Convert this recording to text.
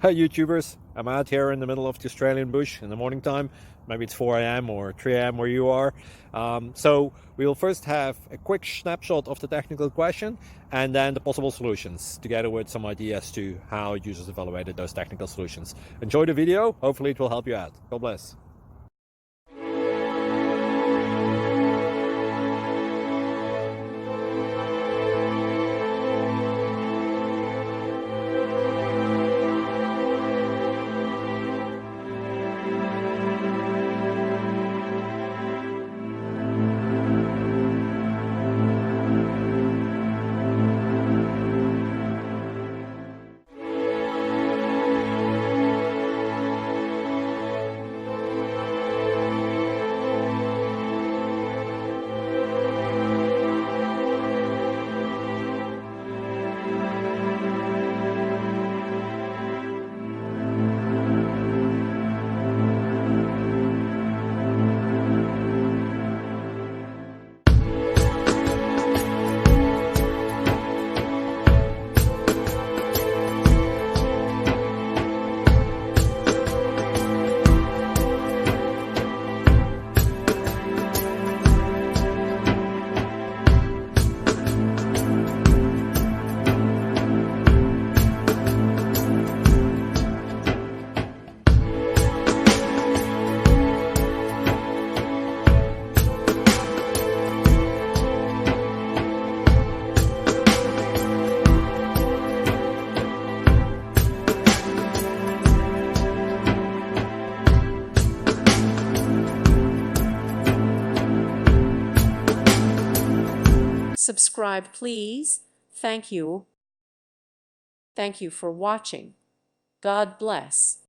Hi YouTubers, I'm out here in the middle of the Australian bush in the morning time. Maybe it's 4 a.m. or 3 a.m. where you are. So we'll first have a quick snapshot of the technical question and then the possible solutions, together with some ideas to how users evaluated those technical solutions. Enjoy the video, hopefully it will help you out. God bless. Subscribe, please. Thank you. Thank you for watching. God bless.